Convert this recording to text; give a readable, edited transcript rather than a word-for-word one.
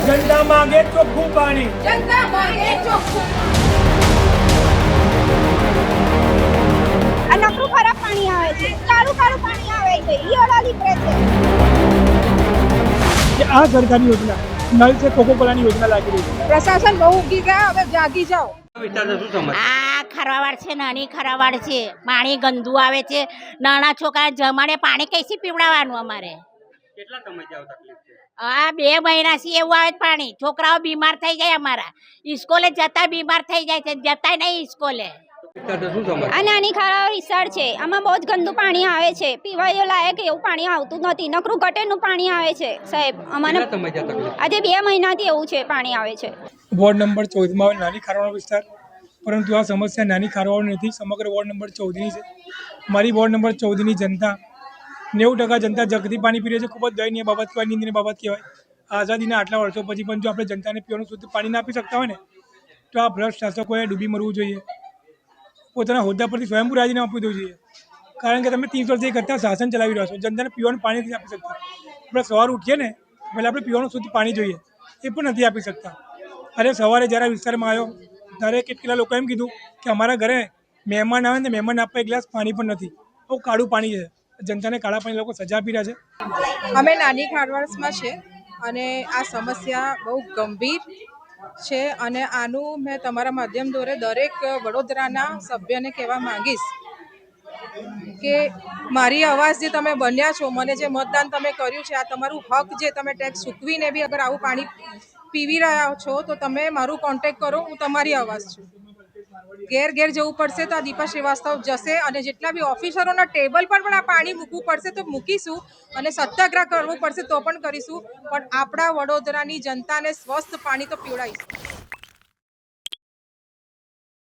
જનતા માંગે ચોખ્ખું પાણી, જનતા માંગે ચોખ્ખું. આ નકરું ખરાબ પાણી આવે છે, કાળું કાળું પાણી આવે છે, ઈયળો નીકળે છે. આ સરકારની યોજના નળ સે કોકો કોલાની યોજના લાગી રહી છે. પ્રશાસન બહુ ઊંઘી ગયા, હવે જાગી જાઓ. આ ખરાવાડ છે, નાની ખરાવાડ છે, પાણી ગંદુ આવે છે. નાના છોકરા જમાડે પાણી કઈથી પીવડાવવાનું અમારે? કેટલા સમયથી આવું તકલીફ છે? આ 2 મહિનાથી એવું આવે છે પાણી. છોકરાઓ બીમાર થઈ જાય, અમારા સ્કૂલે જતા બીમાર થઈ જાય છે, જતા નહીં સ્કૂલે. આ નાની ખારા વિસ્તાર છે, આમાં બહુ જ ગંદુ પાણી આવે છે, પીવાય લાયક એવું પાણી આવતું નથી, નકરું ગટરનું પાણી આવે છે સાહેબ. અમને આજે 2 મહિનાથી એવું છે, પાણી આવે છે. વોર્ડ નંબર 14 માં નાની ખારવાડ વિસ્તાર, પરંતુ આ સમસ્યા નાની ખારવાડ નથી, સમગ્ર વોર્ડ નંબર 14ની છે. મારી વોર્ડ નંબર 14ની જનતા 90% જનતા જગથી પાણી પી રહી છે. ખૂબ જ દયનીય બાબત કહેવાય, નિંદનીય બાબત કહેવાય. આઝાદીના આટલા વર્ષો પછી પણ જો આપણે જનતાને પીવાનું શુદ્ધ પાણી ના આપી શકતા હોય ને, તો આ ભ્રષ્ટ શાસકોએ ડૂબી મરવું જોઈએ, પોતાના હોદ્દા પરથી સ્વયંભૂ રાજીનામું આપી દેવું જોઈએ. કારણ કે તમે 30 વર્ષથી કરતા શાસન ચલાવી રહ્યા છો, જનતાને પીવાનું પાણી નથી આપી શકતા. આપણે સવાર ઉઠીએ ને પહેલાં આપણે પીવાનું શુદ્ધ પાણી જોઈએ, એ પણ નથી આપી શકતા. અરે સવારે જ્યારે વિસ્તારમાં આવ્યો ત્યારે કેટલા લોકો એમ કીધું કે અમારા ઘરે મહેમાન આવે ને મહેમાન આપવા એક ગ્લાસ પાણી પણ નથી, બહુ કાળું પાણી છે. જનતાને કાળા પાણી લોકો સજા આપી રહ્યા છે. અમે નાની ખારવાડમાં છે અને આ સમસ્યા બહુ ગંભીર છે અને આનું મેં તમારા માધ્યમ દ્વારા દરેક વડોદરાના સભ્યને કહેવા માંગીશ કે મારી અવાજ જે તમે બન્યા છો, મને જે મતદાન તમે કર્યું છે, આ તમારું હક જે તમે ટેક્સ ચૂકવીને બી અગર આવું પાણી પીવી રહ્યા છો તો તમે મારું કોન્ટેક્ટ કરો, હું તમારી અવાજ છું. ઘેર ઘેર જવું પડશે તો આ દીપા શ્રીવાસ્તવ જશે અને જેટલા બી ઓફિસરોના ટેબલ પર પણ આ પાણી મૂકવું પડશે તો મૂકીશું અને સત્યાગ્રહ કરવું પડશે તો પણ કરીશું, પણ આપણા વડોદરાની જનતાને સ્વસ્થ પાણી તો પીવડાવીશું.